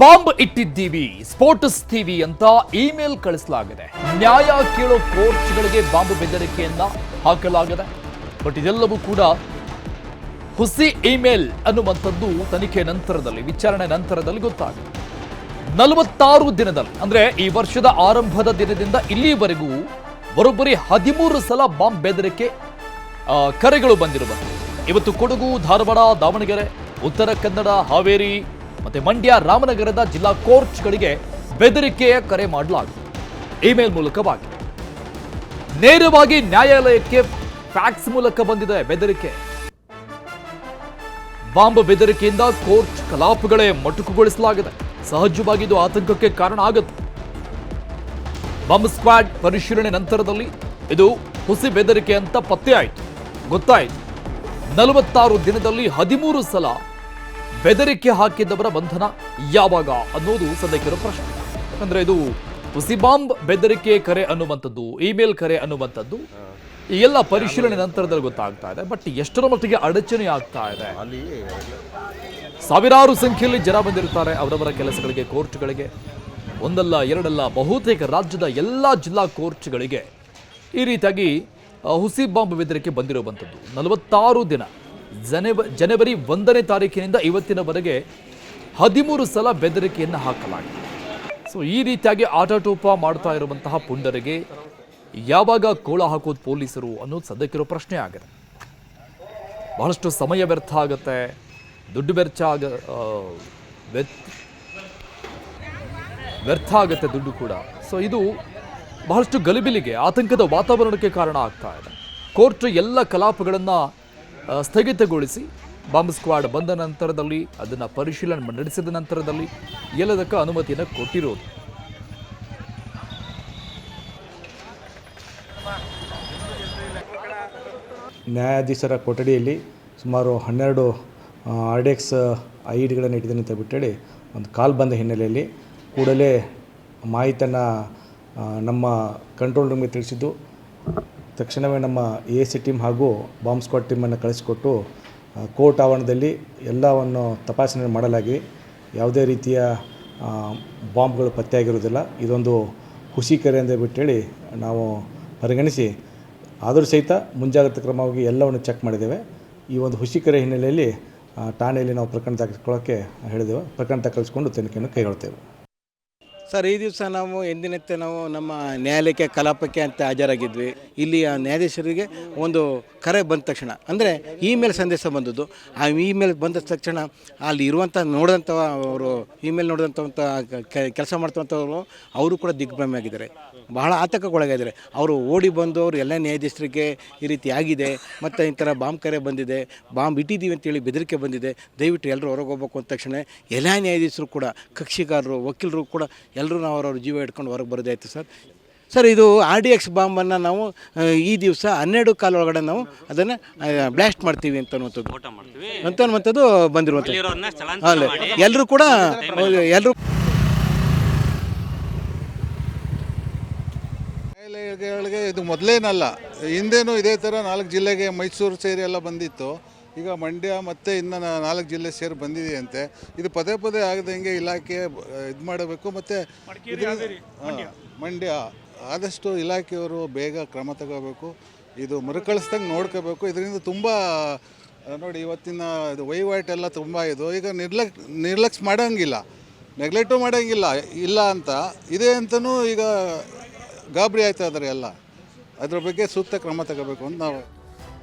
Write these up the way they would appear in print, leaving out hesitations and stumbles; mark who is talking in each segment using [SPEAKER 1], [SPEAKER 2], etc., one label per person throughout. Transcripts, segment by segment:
[SPEAKER 1] Bomb ಇಟ್ಟಿದ್ದೀವಿ ಸ್ಫೋಟಿಸ್ತೀವಿ ಅಂತ email ಕಳಿಸಲಾಗಿದೆ. ನ್ಯಾಯ ಕೇಳೋ ಕೋರ್ಟ್ಗಳಿಗೆ ಬಾಂಬ್ ಬೆದರಿಕೆಯನ್ನ ಹಾಕಲಾಗಿದೆ. ಬಟ್ ಇದೆಲ್ಲವೂ ಕೂಡ ಹುಸಿ ಇಮೇಲ್ ಅನ್ನುವಂಥದ್ದು ತನಿಖೆ ನಂತರದಲ್ಲಿ, ವಿಚಾರಣೆ ನಂತರದಲ್ಲಿ ಗೊತ್ತಾಗಿದೆ. 46 ದಿನದಲ್ಲಿ ಅಂದ್ರೆ ಈ ವರ್ಷದ ಆರಂಭದ ದಿನದಿಂದ ಇಲ್ಲಿವರೆಗೂ ಬರೋಬ್ಬರಿ 13 ಸಲ ಬಾಂಬ್ ಬೆದರಿಕೆ ಕರೆಗಳು ಬಂದಿರುವಂಥದ್ದು. ಇವತ್ತು ಕೊಡಗು, ಧಾರವಾಡ, ದಾವಣಗೆರೆ, ಉತ್ತರ ಕನ್ನಡ, ಹಾವೇರಿ ಮತ್ತೆ ಮಂಡ್ಯ, ರಾಮನಗರದ ಜಿಲ್ಲಾ ಕೋರ್ಟ್ಗಳಿಗೆ ಬೆದರಿಕೆಯ ಕರೆ ಮಾಡಲಾಗಿದೆ. ಇಮೇಲ್ ಮೂಲಕವಾಗಿ ನೇರವಾಗಿ ನ್ಯಾಯಾಲಯಕ್ಕೆ ಫ್ಯಾಕ್ಸ್ ಮೂಲಕ ಬಂದಿದೆ ಬೆದರಿಕೆ. ಬಾಂಬ್ ಬೆದರಿಕೆಯಿಂದ ಕೋರ್ಟ್ ಕಲಾಪಗಳೇ ಮೊಟಕುಗೊಳಿಸಲಾಗಿದೆ. ಸಹಜವಾಗಿ ಇದು ಆತಂಕಕ್ಕೆ ಕಾರಣ ಆಗುತ್ತೆ. ಬಾಂಬ್ ಸ್ಕ್ವಾಡ್ ಪರಿಶೀಲನೆ ನಂತರದಲ್ಲಿ ಇದು ಹುಸಿ ಬೆದರಿಕೆ ಅಂತ ಪತ್ತೆ ಆಯಿತು, ಗೊತ್ತಾಯಿತು. 46 ದಿನದಲ್ಲಿ 13 ಸಲ ಬೆದರಿಕೆ ಹಾಕಿದ್ದವರ ಬಂಧನ ಯಾವಾಗ ಅನ್ನೋದು ಸದ್ಯಕ್ಕಿರೋ ಪ್ರಶ್ನೆ. ಯಾಕಂದ್ರೆ ಇದು ಹುಸಿ ಬಾಂಬ್ ಬೆದರಿಕೆ ಕರೆ ಅನ್ನುವಂಥದ್ದು, ಇಮೇಲ್ ಕರೆ ಅನ್ನುವಂಥದ್ದು ಈ ಎಲ್ಲ ಪರಿಶೀಲನೆ ನಂತರದಲ್ಲಿ ಗೊತ್ತಾಗ್ತಾ ಇದೆ. ಬಟ್ ಎಷ್ಟರ ಮಟ್ಟಿಗೆ ಅಡಚಣೆ ಆಗ್ತಾ ಇದೆ, ಸಾವಿರಾರು ಸಂಖ್ಯೆಯಲ್ಲಿ ಜನ ಬಂದಿರ್ತಾರೆ ಅವರವರ ಕೆಲಸಗಳಿಗೆ, ಕೋರ್ಟ್ಗಳಿಗೆ. ಒಂದಲ್ಲ ಎರಡಲ್ಲ, ಬಹುತೇಕ ರಾಜ್ಯದ ಎಲ್ಲ ಜಿಲ್ಲಾ ಕೋರ್ಟ್ಗಳಿಗೆ ಈ ರೀತಿಯಾಗಿ ಹುಸಿ ಬಾಂಬ್ ಬೆದರಿಕೆ ಬಂದಿರುವಂಥದ್ದು. 46 ದಿನ, ಜನವರಿ 1ನೇ ತಾರೀಕಿನಿಂದ ಇವತ್ತಿನವರೆಗೆ 13 ಸಲ ಬೆದರಿಕೆಯನ್ನು ಹಾಕಲಾಗಿದೆ. ಸೊ ಈ ರೀತಿಯಾಗಿ ಆಟಾಟೋಪ ಮಾಡ್ತಾ ಇರುವಂತಹ ಪುಂಡರಿಗೆ ಯಾವಾಗ ಕೋಳ ಹಾಕೋದು ಪೊಲೀಸರು ಅನ್ನೋದು ಸದ್ಯಕ್ಕಿರೋ ಪ್ರಶ್ನೆ ಆಗಿದೆ. ಬಹಳಷ್ಟು ಸಮಯ ವ್ಯರ್ಥ ಆಗುತ್ತೆ, ದುಡ್ಡು ವ್ಯರ್ಥ ಆಗುತ್ತೆ, ದುಡ್ಡು ಕೂಡ. ಸೊ ಇದು ಬಹಳಷ್ಟು ಗಲಿಬಿಲಿಗೆ, ಆತಂಕದ ವಾತಾವರಣಕ್ಕೆ ಕಾರಣ ಆಗ್ತಾ ಇದೆ. ಕೋರ್ಟ್ ಎಲ್ಲ ಕಲಾಪಗಳನ್ನು ಸ್ಥಗಿತಗೊಳಿಸಿ ಬಾಂಬ್ ಸ್ಕ್ವಾಡ್ ಬಂದ ನಂತರದಲ್ಲಿ, ಅದನ್ನು ಪರಿಶೀಲನೆ ನಡೆಸಿದ ನಂತರದಲ್ಲಿ ಎಲ್ಲದಕ್ಕೆ ಅನುಮತಿಯನ್ನು ಕೊಟ್ಟಿರೋದು.
[SPEAKER 2] ನ್ಯಾಯಾಧೀಶರ ಕೊಠಡಿಯಲ್ಲಿ ಸುಮಾರು 12 RDX IEDಗಳನ್ನು ಇಟ್ಟಿದ್ದೇನೆ ಅಂತ ಬಿಟ್ಟೇಳಿ ಒಂದು ಕಾಲ್ ಬಂದ ಹಿನ್ನೆಲೆಯಲ್ಲಿ ಕೂಡಲೇ ಮಾಹಿತಿಯನ್ನು ನಮ್ಮ ಕಂಟ್ರೋಲ್ ರೂಮ್ಗೆ ತಿಳಿಸಿದ್ದು, ತಕ್ಷಣವೇ ನಮ್ಮ ASC ಟೀಮ್ ಹಾಗೂ ಬಾಂಬ್ ಸ್ಕ್ವಾಡ್ ಟೀಮನ್ನು ಕಳಿಸಿಕೊಟ್ಟು ಕೋರ್ಟ್ ಆವರಣದಲ್ಲಿ ಎಲ್ಲವನ್ನು ತಪಾಸಣೆ ಮಾಡಲಾಗಿ ಯಾವುದೇ ರೀತಿಯ ಬಾಂಬ್ಗಳು ಪತ್ತೆಯಾಗಿರುವುದಿಲ್ಲ. ಇದೊಂದು ಹುಸಿ ಕರೆ ಅಂತ ಬಿಟ್ಟೇಳಿ ನಾವು ಪರಿಗಣಿಸಿ, ಆದರೂ ಸಹಿತ ಮುಂಜಾಗ್ರತಾ ಕ್ರಮವಾಗಿ ಎಲ್ಲವನ್ನು ಚೆಕ್ ಮಾಡಿದ್ದೇವೆ. ಈ ಒಂದು ಹುಸಿ ಕರೆ ಹಿನ್ನೆಲೆಯಲ್ಲಿ ಠಾಣೆಯಲ್ಲಿ ನಾವು ಪ್ರಕರಣ ದಾಖಲಿಸಿಕೊಳ್ಳೋಕ್ಕೆ ಹೇಳಿದ್ದೇವೆ. ಪ್ರಕರಣ ದಾಖಲಿಸಿಕೊಂಡು ತನಿಖೆಯನ್ನು ಕೈಗೊಳ್ತೇವೆ.
[SPEAKER 3] ಸರ್, ಈ ದಿವಸ ನಾವು ಎಂದಿನಂತೆ ನಾವು ನಮ್ಮ ನ್ಯಾಯಾಲಯಕ್ಕೆ ಕಲಾಪಕ್ಕೆ ಅಂತ ಹಾಜರಾಗಿದ್ವಿ. ಇಲ್ಲಿ ಆ ನ್ಯಾಯಾಧೀಶರಿಗೆ ಒಂದು ಕರೆ ಬಂದ ತಕ್ಷಣ, ಅಂದರೆ ಇಮೇಲ್ ಸಂದೇಶ ಬಂದದ್ದು. ಆ ಇಮೇಲ್ ಬಂದ ತಕ್ಷಣ ಅಲ್ಲಿ ಇರುವಂಥ ನೋಡಿದಂಥ ಅವರು ಇಮೇಲ್ ನೋಡಿದಂಥ ಕೆಲಸ ಮಾಡ್ತಂಥವ್ರು ಅವರು ಕೂಡ ದಿಗ್ಭ್ರಮೆ ಆಗಿದ್ದಾರೆ, ಬಹಳ ಆತಂಕಕ್ಕೊಳಗಾಗಿದ್ದಾರೆ. ಅವರು ಓಡಿ ಬಂದು ಅವರು ಎಲ್ಲ ನ್ಯಾಯಾಧೀಶರಿಗೆ ಈ ರೀತಿ ಆಗಿದೆ, ಮತ್ತು ಈ ಥರ ಬಾಂಬ್ ಕರೆ ಬಂದಿದೆ, ಬಾಂಬ್ ಇಟ್ಟಿದ್ದೀವಿ ಅಂತೇಳಿ ಬೆದರಿಕೆ ಬಂದಿದೆ, ದಯವಿಟ್ಟು ಎಲ್ಲರೂ ಹೊರಗೆ ಹೋಗ್ಬೇಕು ಅಂದ ತಕ್ಷಣ ಎಲ್ಲ ನ್ಯಾಯಾಧೀಶರು ಕೂಡ, ಕಕ್ಷಿಗಾರರು, ವಕೀಲರು ಕೂಡ ಎಲ್ಲರೂ ನಾವು ಅವ್ರವ್ರ ಜೀವ ಇಟ್ಕೊಂಡು ಹೊರಗೆ ಬರೋದಾಯಿತು ಸರ್. ಇದು RDX ಬಾಂಬನ್ನು ನಾವು ಈ ದಿವಸ 12 ಕಾಲ ಒಳಗಡೆ ನಾವು ಅದನ್ನು ಬ್ಲಾಸ್ಟ್ ಮಾಡ್ತೀವಿ ಅಂತನ್ನುವಂಥದ್ದು ಬಂದಿರುವಂಥದ್ದು. ಅಲ್ಲ, ಎಲ್ಲರೂ ಕೂಡ
[SPEAKER 4] ನ್ಯಾಯಾಲಯಗಳಿಗೆ ಇದು ಮೊದಲೇನಲ್ಲ, ಹಿಂದೇನೂ ಇದೇ ಥರ 4 ಜಿಲ್ಲೆಗೆ, ಮೈಸೂರು ಸೇರಿ ಎಲ್ಲ ಬಂದಿತ್ತು. ಈಗ ಮಂಡ್ಯ ಮತ್ತು ಇನ್ನು 4 ಜಿಲ್ಲೆ ಸೇರಿ ಬಂದಿದೆಯಂತೆ. ಇದು ಪದೇ ಪದೇ ಆಗದಂಗೆ ಇಲಾಖೆ ಇದು ಮಾಡಬೇಕು. ಮತ್ತು ಮಂಡ್ಯ ಆದಷ್ಟು ಇಲಾಖೆಯವರು ಬೇಗ ಕ್ರಮ ತಗೋಬೇಕು, ಇದು ಮರುಕಳಿಸ್ದಂಗೆ ನೋಡ್ಕೋಬೇಕು. ಇದರಿಂದ ತುಂಬ ನೋಡಿ ಇವತ್ತಿನ ಇದು ವಹಿವಾಟೆಲ್ಲ ತುಂಬ ಇದು ಈಗ ನಿರ್ಲಕ್ಷ್ಯ ಮಾಡೋಂಗಿಲ್ಲ, ನೆಗ್ಲೆಕ್ಟು ಮಾಡೋಂಗಿಲ್ಲ, ಇಲ್ಲ ಅಂತ ಇದೆ ಅಂತಲೂ ಈಗ ಗಾಬರಿ ಆಯ್ತಾ ಇದ್ದಾರೆ ಎಲ್ಲ. ಅದ್ರ ಬಗ್ಗೆ ಸೂಕ್ತ ಕ್ರಮ ತಗೋಬೇಕು ಅಂತ ನಾವು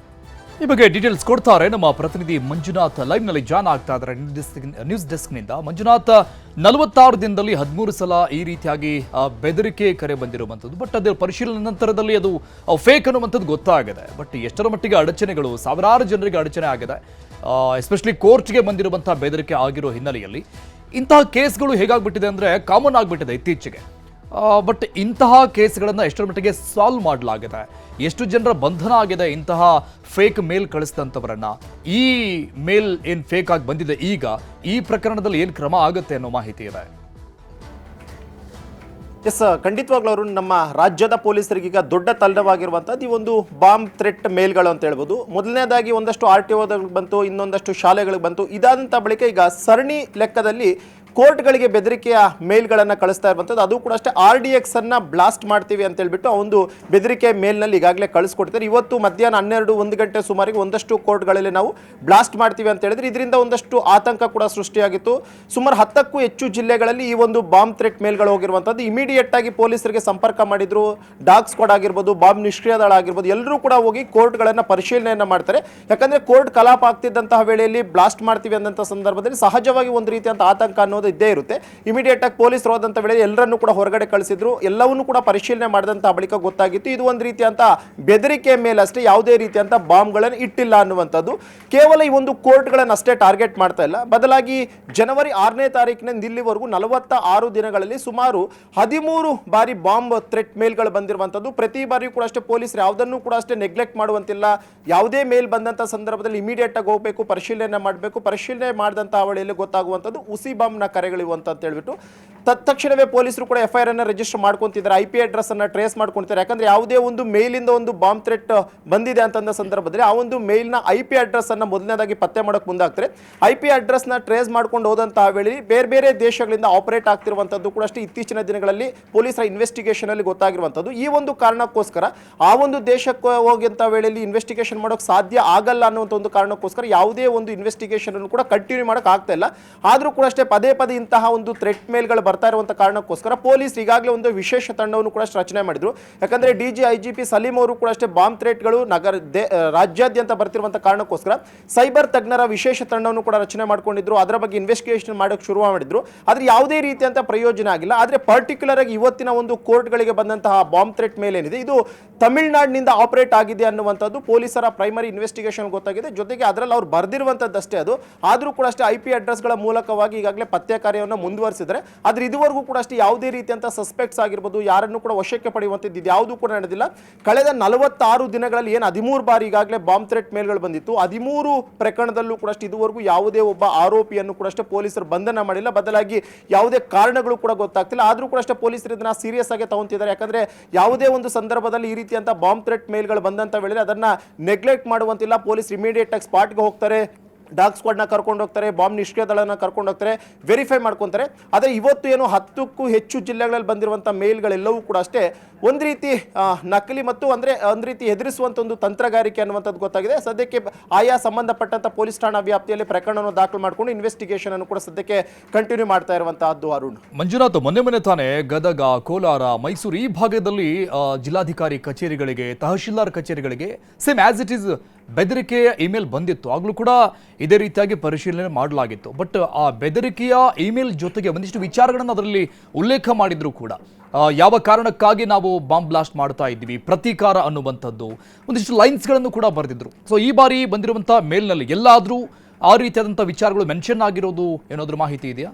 [SPEAKER 1] ಈ ಬಗ್ಗೆ ಡೀಟೇಲ್ಸ್ ಕೊಡ್ತಾರೆ ನಮ್ಮ ಪ್ರತಿನಿಧಿ ಮಂಜುನಾಥ್. ಲೈವ್ನಲ್ಲಿ ಜಾಯ್ನ್ ಆಗ್ತಾ ಇದ್ದಾರೆ ನ್ಯೂಸ್ ಡೆಸ್ಕ್ನಿಂದ. ಮಂಜುನಾಥ್, 46 ದಿನದಲ್ಲಿ 13 ಸಲ ಈ ರೀತಿಯಾಗಿ ಬೆದರಿಕೆ ಕರೆ ಬಂದಿರುವಂಥದ್ದು. ಬಟ್ ಅದರ ಪರಿಶೀಲನೆ ನಂತರದಲ್ಲಿ ಅದು ಫೇಕ್ ಅನ್ನುವಂಥದ್ದು ಗೊತ್ತಾಗಿದೆ. ಬಟ್ ಎಷ್ಟರ ಮಟ್ಟಿಗೆ ಅಡಚಣೆಗಳು, ಸಾವಿರಾರು ಜನರಿಗೆ ಅಡಚಣೆ ಆಗಿದೆ, ಎಸ್ಪೆಷಲಿ ಕೋರ್ಟ್ಗೆ ಬಂದಿರುವಂತಹ ಬೆದರಿಕೆ ಆಗಿರೋ ಹಿನ್ನೆಲೆಯಲ್ಲಿ ಇಂತಹ ಕೇಸ್ಗಳು ಹೇಗಾಗ್ಬಿಟ್ಟಿದೆ ಅಂದರೆ ಕಾಮನ್ ಆಗಿಬಿಟ್ಟಿದೆ ಇತ್ತೀಚೆಗೆ. ಬಟ್ ಇಂತಹ ಕೇಸ್ಗಳನ್ನು ಎಷ್ಟರ ಮಟ್ಟಿಗೆ ಸಾಲ್ವ್ ಮಾಡಲಾಗಿದೆ, ಎಷ್ಟು ಜನರ ಬಂಧನ ಆಗಿದೆ ಇಂತಹ ಫೇಕ್ ಮೇಲ್ ಕಳಿಸಿದಂಥವರನ್ನ, ಈ ಮೇಲ್ ಏನು ಫೇಕ್ ಆಗಿ ಬಂದಿದೆ, ಈಗ ಈ ಪ್ರಕರಣದಲ್ಲಿ ಏನು ಕ್ರಮ ಆಗುತ್ತೆ ಅನ್ನೋ ಮಾಹಿತಿ ಇದೆ.
[SPEAKER 5] ಎಸ್, ಖಂಡಿತವಾಗ್ಲೂ ಅವರು ನಮ್ಮ ರಾಜ್ಯದ ಪೊಲೀಸರಿಗೀಗ ದೊಡ್ಡ ತಲೆನೋವಾಗಿರುವಂಥದ್ದು ಈ ಒಂದು ಬಾಂಬ್ ಥ್ರೆಟ್ ಮೇಲ್ಗಳು ಅಂತ ಹೇಳ್ಬೋದು. ಮೊದಲನೇದಾಗಿ ಒಂದಷ್ಟು RTOಗಳಿಗೆ ಬಂತು, ಇನ್ನೊಂದಷ್ಟು ಶಾಲೆಗಳಿಗೆ ಬಂತು. ಇದಾದಂಥ ಬಳಿಕ ಈಗ ಸರಣಿ ಲೆಕ್ಕದಲ್ಲಿ ಕೋರ್ಟ್ಗಳಿಗೆ ಬೆದರಿಕೆಯ ಮೇಲ್ಗಳನ್ನು ಕಳಿಸ್ತಾ ಇರುವಂಥದ್ದು. ಅದು ಕೂಡ ಅಷ್ಟೇ RDX ಅನ್ನ ಬ್ಲಾಸ್ಟ್ ಮಾಡ್ತೀವಿ ಅಂತ ಹೇಳ್ಬಿಟ್ಟು ಆ ಒಂದು ಬೆದರಿಕೆ ಮೇಲ್ನಲ್ಲಿ ಈಗಾಗಲೇ ಕಳಿಸ್ಕೊಡ್ತಾರೆ. ಇವತ್ತು ಮಧ್ಯಾಹ್ನ 12-1 ಗಂಟೆ ಸುಮಾರಿಗೆ ಒಂದಷ್ಟು ಕೋರ್ಟ್ಗಳಲ್ಲಿ ನಾವು ಬ್ಲಾಸ್ಟ್ ಮಾಡ್ತೀವಿ ಅಂತ ಹೇಳಿದ್ರೆ ಇದರಿಂದ ಒಂದಷ್ಟು ಆತಂಕ ಕೂಡ ಸೃಷ್ಟಿಯಾಗಿತ್ತು. ಸುಮಾರು 10ಕ್ಕೂ ಹೆಚ್ಚು ಜಿಲ್ಲೆಗಳಲ್ಲಿ ಈ ಒಂದು ಬಾಂಬ್ ಥ್ರೆಟ್ ಮೇಲ್ಗಳು ಹೋಗಿರುವಂಥದ್ದು. ಇಮಿಡಿಯೇಟ್ ಆಗಿ ಪೊಲೀಸರಿಗೆ ಸಂಪರ್ಕ ಮಾಡಿದ್ರು. ಡಾಗ್ ಸ್ಕ್ವಾಡ್ ಆಗಿರ್ಬೋದು, ಬಾಂಬ್ ನಿಷ್ಕ್ರಿಯ ದಳ ಆಗಿರ್ಬೋದು, ಎಲ್ಲರೂ ಕೂಡ ಹೋಗಿ ಕೋರ್ಟ್ಗಳನ್ನು ಪರಿಶೀಲನೆಯನ್ನು ಮಾಡ್ತಾರೆ. ಯಾಕಂದ್ರೆ ಕೋರ್ಟ್ ಕಲಾಪ ಆಗ್ತಿದ್ದಂತಹ ವೇಳೆಯಲ್ಲಿ ಬ್ಲಾಸ್ಟ್ ಮಾಡ್ತೀವಿ ಅಂದಂಥ ಸಂದರ್ಭದಲ್ಲಿ ಸಹಜವಾಗಿ ಒಂದು ರೀತಿಯಂತ ಆತಂಕ ಅನ್ನೋದು ಇದ್ದೇ ಇರುತ್ತೆ. ಇಮಿಡಿಯೇಟ್ ಆಗಿ ಪೊಲೀಸರು ಹೋದಂಥ ವೇಳೆಯಲ್ಲಿ ಎಲ್ಲರನ್ನೂ ಕೂಡ ಹೊರಗಡೆ ಕಳಿಸಿದ್ರು. ಎಲ್ಲವನ್ನೂ ಕೂಡ ಪರಿಶೀಲನೆ ಮಾಡಿದಂತಹ ಬಳಿಕ ಗೊತ್ತಾಗಿತ್ತು ಇದು ಒಂದು ರೀತಿಯಂತ ಬೆದರಿಕೆ ಮೇಲಷ್ಟೇ, ಯಾವುದೇ ರೀತಿಯಂತ ಬಾಂಬ್ಗಳನ್ನು ಇಟ್ಟಿಲ್ಲ ಅನ್ನುವಂಥದ್ದು. ಕೇವಲ ಈ ಒಂದು ಕೋರ್ಟ್ಗಳನ್ನು ಅಷ್ಟೇ ಟಾರ್ಗೆಟ್ ಮಾಡ್ತಾ ಇಲ್ಲ, ಬದಲಾಗಿ ಜನವರಿ 6ನೇ ತಾರೀಕಿನಿಂದ ಇಲ್ಲಿವರೆಗೂ 46 ದಿನಗಳಲ್ಲಿ ಸುಮಾರು 13 ಬಾರಿ ಬಾಂಬ್ ಥ್ರೆಟ್ ಮೇಲ್ಗಳು ಬಂದಿರುವಂಥದ್ದು. ಪ್ರತಿ ಬಾರಿಯೂ ಕೂಡ ಅಷ್ಟೇ ಪೊಲೀಸರು ಯಾವುದನ್ನು ಕೂಡ ಅಷ್ಟೇ ನೆಗ್ಲೆಕ್ಟ್ ಮಾಡುವಂತಿಲ್ಲ. ಯಾವುದೇ ಮೇಲ್ ಬಂದಂಥ ಸಂದರ್ಭದಲ್ಲಿ ಇಮಿಡಿಯೇಟ್ ಆಗಿ ಹೋಗಬೇಕು, ಪರಿಶೀಲನೆ ಮಾಡಬೇಕು. ಪರಿಶೀಲನೆ ಮಾಡಿದಂಥ ಅವಳಿಯಲ್ಲಿ ಗೊತ್ತಾಗುವಂಥದ್ದು ಹುಸಿ ಬಾಂಬ್ನ ಕರೆಗಳಿವು ಅಂತ ಹೇಳ್ಬಿಟ್ಟು ತಕ್ಷಣವೇ ಪೊಲೀಸರು ಕೂಡ FIR ಅನ್ನು ರಿಜಿಸ್ಟರ್ ಮಾಡ್ಕೊತಿದ್ದಾರೆ. IP ಅಡ್ರೆಸ್ ಅನ್ನು ಟ್ರೇಸ್ ಮಾಡ್ಕೊಳ್ತಾರೆ. ಯಾಕಂದ್ರೆ ಯಾವುದೇ ಒಂದು ಮೇಲಿಂದ ಒಂದು ಬಾಂಬ್ ಥ್ರೆಟ್ ಬಂದಿದೆ ಅಂತಂದ ಸಂದರ್ಭದಲ್ಲಿ ಆ ಒಂದು ಮೇಲ್ನ IP ಅಡ್ರೆಸ್ ಅನ್ನು ಮೊದಲನೇದಾಗಿ ಪತ್ತೆ ಮಾಡೋಕೆ ಮುಂದಾಗ್ತಾರೆ. IP ಅಡ್ರೆಸ್ನ ಟ್ರೇಸ್ ಮಾಡ್ಕೊಂಡು ಹೋದಂತಹ ವೇಳೆ ಬೇರೆ ಬೇರೆ ದೇಶಗಳಿಂದ ಆಪರೇಟ್ ಆಗ್ತಿರುವಂಥದ್ದು ಕೂಡ ಅಷ್ಟೇ ಇತ್ತೀಚಿನ ದಿನಗಳಲ್ಲಿ ಪೊಲೀಸರ ಇನ್ವೆಸ್ಟಿಗೇಷನ್ ಅಲ್ಲಿ ಗೊತ್ತಾಗಿರುವಂಥದ್ದು. ಈ ಒಂದು ಕಾರಣಕ್ಕೋಸ್ಕರ ಆ ಒಂದು ದೇಶಕ್ಕೆ ಹೋಗಿಂತ ವೇಳೆಯಲ್ಲಿ ಇನ್ವೆಸ್ಟಿಗೇಷನ್ ಮಾಡೋಕೆ ಸಾಧ್ಯ ಆಗಲ್ಲ ಅನ್ನುವಂಥ ಒಂದು ಕಾರಣಕ್ಕೋಸ್ಕರ ಯಾವುದೇ ಒಂದು ಇನ್ವೆಸ್ಟಿಗೇಷನ್ ಅನ್ನು ಕೂಡ ಕಂಟಿನ್ಯೂ ಮಾಡೋಕೆ ಆಗ್ತಾ ಇಲ್ಲ. ಆದರೂ ಕೂಡ ಅಷ್ಟೇ ಪದೇ ಪದೇ ಇಂತಹ ಒಂದು ಥ್ರೆಟ್ ಮೇಲ್ಗಳು ಬರ್ತಾ ಇರುವಂಥ ಕಾರಣಕ್ಕೋಸ್ಕರ ಪೊಲೀಸ್ ಈಗಾಗಲೇ ಒಂದು ವಿಶೇಷ ತಂಡವನ್ನು ಕೂಡ ರಚನೆ ಮಾಡಿದ್ರು. ಯಾಕಂದ್ರೆ DG IGP ಸಲೀಂ ಅವರು ಕೂಡ ಅಷ್ಟೇ ಬಾಂಬ್ ಥ್ರೆಟ್ಗಳು ರಾಜ್ಯಾದ್ಯಂತ ಬರ್ತಿರುವಂಥ ಕಾರಣಕ್ಕೋಸ್ಕರ ಸೈಬರ್ ತಜ್ಞರ ವಿಶೇಷ ತಂಡವನ್ನು ಕೂಡ ರಚನೆ ಮಾಡ್ಕೊಂಡಿದ್ರು. ಅದರ ಬಗ್ಗೆ ಇನ್ವೆಸ್ಟಿಗೇಷನ್ ಮಾಡೋಕೆ ಶುರು ಮಾಡಿದ್ರು. ಆದರೆ ಯಾವುದೇ ರೀತಿಯಂತ ಪ್ರಯೋಜನ ಆಗಿಲ್ಲ. ಆದರೆ ಪರ್ಟಿಕ್ಯುಲರ್ ಆಗಿ ಇವತ್ತಿನ ಒಂದು ಕೋರ್ಟ್ಗಳಿಗೆ ಬಂದಂತಹ ಬಾಂಬ್ ಥ್ರೆಟ್ ಮೇಲೇನಿದೆ ಇದು ತಮಿಳುನಾಡಿನಿಂದ ಆಪರೇಟ್ ಆಗಿದೆ ಅನ್ನುವಂಥದ್ದು ಪೊಲೀಸರ ಪ್ರೈಮರಿ ಇನ್ವೆಸ್ಟಿಗೇಷನ್ ಗೊತ್ತಾಗಿದೆ. ಜೊತೆಗೆ ಅದರಲ್ಲಿ ಅವ್ರು ಬರ್ದಿರುವಂಥದ್ದಷ್ಟೇ ಅದು. ಆದರೂ ಕೂಡ ಅಷ್ಟೇ IP ಅಡ್ರೆಸ್ಗಳ ಮೂಲಕವಾಗಿ ಈಗಾಗಲೇ ಪತ್ತೆ ಕಾರ್ಯವನ್ನು ಮುಂದುವರಿಸಿದರೆ ಆದರೆ ಇದುವರೆಗೂ ಕೂಡ ಅಷ್ಟೇ ಯಾವುದೇ ರೀತಿಯಂಥ ಸಸ್ಪೆಕ್ಟ್ಸ್ ಆಗಿರ್ಬೋದು ಯಾರನ್ನು ಕೂಡ ವಶಕ್ಕೆ ಪಡೆಯುವಂಥದ್ದು ಇದು ಯಾವುದೂ ಕೂಡ ನಡೆದಿಲ್ಲ. ಕಳೆದ 46 ದಿನಗಳಲ್ಲಿ ಏನು 13 ಬಾರಿ ಈಗಾಗಲೇ ಬಾಂಬ್ ಥ್ರೆಟ್ ಮೇಲ್ಗಳು ಬಂದಿತ್ತು. 13 ಪ್ರಕರಣದಲ್ಲೂ ಕೂಡ ಅಷ್ಟೇ ಇದುವರೆಗೂ ಯಾವುದೇ ಒಬ್ಬ ಆರೋಪಿಯನ್ನು ಕೂಡ ಅಷ್ಟೇ ಪೊಲೀಸರು ಬಂಧನ ಮಾಡಿಲ್ಲ. ಬದಲಾಗಿ ಯಾವುದೇ ಕಾರಣಗಳು ಕೂಡ ಗೊತ್ತಾಗ್ತಿಲ್ಲ. ಆದರೂ ಕೂಡ ಅಷ್ಟೇ ಪೊಲೀಸರು ಇದನ್ನ ಸೀರಿಯಸ್ ಆಗಿ ತಗೊಂತಿದ್ದಾರೆ. ಯಾಕಂದ್ರೆ ಯಾವುದೇ ಒಂದು ಸಂದರ್ಭದಲ್ಲಿ ಈ ರೀತಿಯಂತ ಬಾಂಬ್ ಥ್ರೆಟ್ ಮೇಲ್ಗಳು ಬಂದಂತ ವೇಳೆ ಅದನ್ನ ನೆಗ್ಲೆಕ್ಟ್ ಮಾಡುವಂತಿಲ್ಲ. ಪೊಲೀಸ್ ಇಮಿಡಿಯೇಟ್ ಆಗಿ ಸ್ಪಾಟ್ಗೆ ಹೋಗ್ತಾರೆ, ಡಾಗ್ ಸ್ಕ್ವಾಡ್ನ ಕರ್ಕೊಂಡು ಹೋಗ್ತಾರೆ, ಬಾಂಬ್ ನಿಷ್ಕ್ರಿಯ ದಳನ ಕರ್ಕೊಂಡು ಹೋಗ್ತಾರೆ, ವೆರಿಫೈ ಮಾಡ್ಕೊತಾರೆ. ಆದರೆ ಇವತ್ತು ಏನು 10ಕ್ಕೂ ಹೆಚ್ಚು ಜಿಲ್ಲೆಗಳಲ್ಲಿ ಬಂದಿರುವಂಥ ಮೇಲ್ಗಳೆಲ್ಲವೂ ಕೂಡ ಅಷ್ಟೇ ಒಂದು ರೀತಿ ನಕಲಿ ಮತ್ತು ಅಂದರೆ ಒಂದು ರೀತಿ ಎದುರಿಸುವಂಥ ಒಂದು ತಂತ್ರಗಾರಿಕೆ ಅನ್ನುವಂಥದ್ದು ಗೊತ್ತಾಗಿದೆ. ಸದ್ಯಕ್ಕೆ ಆಯಾ ಸಂಬಂಧಪಟ್ಟಂಥ ಪೊಲೀಸ್ ಠಾಣಾ ವ್ಯಾಪ್ತಿಯಲ್ಲಿ ಪ್ರಕರಣವನ್ನು ದಾಖಲು ಮಾಡಿಕೊಂಡು ಇನ್ವೆಸ್ಟಿಗೇಷನ್ ಅನ್ನು ಕೂಡ ಸದ್ಯಕ್ಕೆ ಕಂಟಿನ್ಯೂ ಮಾಡ್ತಾ ಇರುವಂತಹದ್ದು. ಅರುಣ್,
[SPEAKER 1] ಮಂಜುನಾಥ್, ಮೊನ್ನೆ ತಾನೇ ಗದಗ, ಕೋಲಾರ, ಮೈಸೂರು ಈ ಭಾಗದಲ್ಲಿ ಜಿಲ್ಲಾಧಿಕಾರಿ ಕಚೇರಿಗಳಿಗೆ, ತಹಶೀಲ್ದಾರ್ ಕಚೇರಿಗಳಿಗೆ ಸೇಮ್ ಆಸ್ ಇಟ್ ಈಸ್ ಬೆದರಿಕೆಯ ಇಮೇಲ್ ಬಂದಿತ್ತು. ಆಗಲೂ ಕೂಡ ಇದೇ ರೀತಿಯಾಗಿ ಪರಿಶೀಲನೆ ಮಾಡಲಾಗಿತ್ತು. ಬಟ್ ಆ ಬೆದರಿಕೆಯ ಇಮೇಲ್ ಜೊತೆಗೆ ಒಂದಿಷ್ಟು ವಿಚಾರಗಳನ್ನು ಅದರಲ್ಲಿ ಉಲ್ಲೇಖ ಮಾಡಿದ್ರು ಕೂಡ. ಯಾವ ಕಾರಣಕ್ಕಾಗಿ ನಾವು ಬಾಂಬ್ ಬ್ಲಾಸ್ಟ್ ಮಾಡ್ತಾ ಇದ್ದೀವಿ, ಪ್ರತೀಕಾರ ಅನ್ನುವಂಥದ್ದು ಒಂದಿಷ್ಟು ಲೈನ್ಸ್ಗಳನ್ನು ಕೂಡ ಬರೆದಿದ್ರು. ಸೊ ಈ ಬಾರಿ ಬಂದಿರುವಂಥ ಮೇಲ್ನಲ್ಲಿ ಎಲ್ಲಾದರೂ ಆ ರೀತಿಯಾದಂಥ ವಿಚಾರಗಳು ಮೆನ್ಷನ್ ಆಗಿರೋದು ಏನಾದರೂ ಮಾಹಿತಿ ಇದೆಯಾ?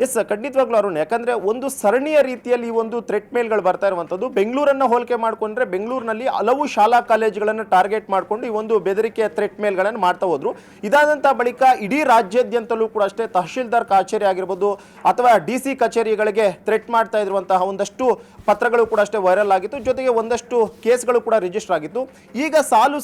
[SPEAKER 5] ಎಸ್, ಖಂಡಿತವಾಗ್ಲೂ ಅರುಣ್. ಯಾಕಂದ್ರೆ ಒಂದು ಸರಣಿಯ ರೀತಿಯಲ್ಲಿ ಈ ಒಂದು ಥ್ರೆಟ್ ಮೇಲ್ಗಳು ಬರ್ತಾ ಇರುವಂಥದ್ದು. ಬೆಂಗಳೂರನ್ನ ಹೋಲಿಕೆ ಮಾಡಿಕೊಂಡ್ರೆ ಬೆಂಗಳೂರಿನಲ್ಲಿ ಹಲವು ಶಾಲಾ ಕಾಲೇಜುಗಳನ್ನು ಟಾರ್ಗೆಟ್ ಮಾಡಿಕೊಂಡು ಈ ಒಂದು ಬೆದರಿಕೆಯ ಥ್ರೆಟ್ ಮೇಲ್ಗಳನ್ನು ಮಾಡ್ತಾ ಹೋದ್ರು. ಇದಾದಂಥ ಬಳಿಕ ಇಡೀ ರಾಜ್ಯಾದ್ಯಂತಲೂ ಕೂಡ ಅಷ್ಟೇ ತಹಶೀಲ್ದಾರ್ ಕಚೇರಿ ಆಗಿರ್ಬೋದು ಅಥವಾ DC ಕಚೇರಿಗಳಿಗೆ ಥ್ರೆಟ್ ಮಾಡ್ತಾ ಇರುವಂತಹ ಒಂದಷ್ಟು ಪತ್ರಗಳು ಕೂಡ ಅಷ್ಟೇ ವೈರಲ್ ಆಗಿತ್ತು. ಜೊತೆಗೆ ಒಂದಷ್ಟು ಕೇಸ್ಗಳು ಕೂಡ ರಿಜಿಸ್ಟರ್ ಆಗಿತ್ತು. ಈಗ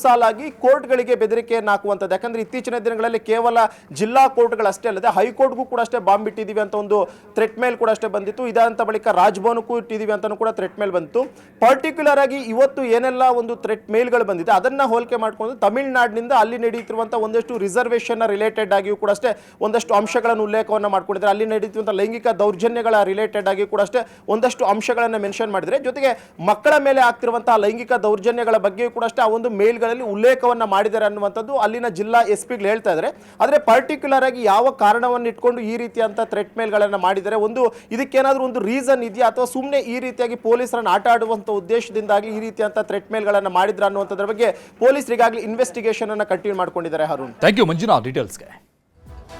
[SPEAKER 5] ಸಾಲಾಗಿ ಕೋರ್ಟ್ಗಳಿಗೆ ಬೆದರಿಕೆಯನ್ನು ಹಾಕುವಂಥದ್ದು. ಯಾಕಂದ್ರೆ ಇತ್ತೀಚಿನ ದಿನಗಳಲ್ಲಿ ಕೇವಲ ಜಿಲ್ಲಾ ಕೋರ್ಟ್ಗಳಷ್ಟೇ ಅಲ್ಲದೆ ಹೈಕೋರ್ಟ್ಗೂ ಕೂಡ ಅಷ್ಟೇ ಬಾಂಬ್ ಇಟ್ಟಿದ್ದೀವಿ ಅಂತ ಒಂದು ಥ್ರೆಟ್ ಮೇಲ್ ಕೂಡ ಅಷ್ಟೇ ಬಂದಿತ್ತು. ಇದಾದಂತ ಬಳಿಕ ರಾಜಭವನಕ್ಕೂ ಇಟ್ಟಿದ್ದೀವಿ ಅಂತಾನೂ ಕೂಡ ಥ್ರೆಟ್ ಮೇಲ್ ಬಂತು. ಪರ್ಟಿಕ್ಯುಲರ್ ಆಗಿ ಇವತ್ತು ಏನೆಲ್ಲ ಒಂದು ಥ್ರೆಟ್ ಮೇಲ್ಗಳು ಬಂದಿದೆ ಅದನ್ನ ಹೋಲಿಕೆ ಮಾಡಿಕೊಂಡು ತಮಿಳುನಾಡಿನಿಂದ ಅಲ್ಲಿ ನಡೆಯುತ್ತಿರುವಂತಹ ಒಂದಷ್ಟು ರಿಸರ್ವೇಷನ್ ರಿಲೇಟೆಡ್ ಆಗಿಯೂ ಕೂಡ ಅಷ್ಟೇ ಒಂದಷ್ಟು ಅಂಶಗಳನ್ನು ಉಲ್ಲೇಖವನ್ನು ಮಾಡ್ಕೊಂಡಿದ್ದಾರೆ. ಅಲ್ಲಿ ನಡೆಯುತ್ತಿರುವಂತಹ ಲೈಂಗಿಕ ದೌರ್ಜನ್ಯಗಳ ರಿಲೇಟೆಡ್ ಆಗಿ ಕೂಡ ಅಷ್ಟೇ ಒಂದಷ್ಟು ಅಂಶಗಳನ್ನು ಮೆನ್ಷನ್ ಮಾಡಿದರೆ, ಜೊತೆಗೆ ಮಕ್ಕಳ ಮೇಲೆ ಆಗ್ತಿರುವಂತಹ ಲೈಂಗಿಕ ದೌರ್ಜನ್ಯಗಳ ಬಗ್ಗೆ ಕೂಡ ಅಷ್ಟೇ ಆ ಒಂದು ಮೇಲ್ಗಳಲ್ಲಿ ಉಲ್ಲೇಖವನ್ನ ಮಾಡಿದ್ದಾರೆ ಅನ್ನುವಂಥದ್ದು ಅಲ್ಲಿನ ಜಿಲ್ಲಾ SP ಹೇಳ್ತಾ ಇದ್ದಾರೆ. ಆದರೆ ಪರ್ಟಿಕ್ಯುಲರ್ ಆಗಿ ಯಾವ ಕಾರಣವನ್ನು ಇಟ್ಕೊಂಡು ಈ ರೀತಿಯಂತ ಥ್ರೆಟ್ ಮೇಲ್ಗಳನ್ನು ಮಾಡಿದ್ದಾರೆ, ಒಂದು ಇದಕ್ಕೇನಾದ್ರೂ ಒಂದು ರೀಸನ್ ಇದೆಯಾ ಅಥವಾ ಸುಮ್ಮನೆ ಈ ರೀತಿಯಾಗಿ ಪೊಲೀಸರನ್ನು ಆಟ ಆಡುವಂಥ ಉದ್ದೇಶದಿಂದಾಗಿ ಈ ರೀತಿಯಂತ ಥ್ರೆಟ್ ಮೇಲ್ಗಳನ್ನು ಮಾಡಿದ್ರ ಅನ್ನುವಂಥದ್ರ ಬಗ್ಗೆ ಪೊಲೀಸರಿಗಾಗಲಿ ಇನ್ವೆಸ್ಟಿಗೇಷನ್ ಅನ್ನು ಕಂಟಿನ್ಯೂ ಮಾಡ್ಕೊಂಡಿದ್ದಾರೆ. Arun,
[SPEAKER 1] thank you Manjunath ಡೀಟೇಲ್ಸ್ಗೆ.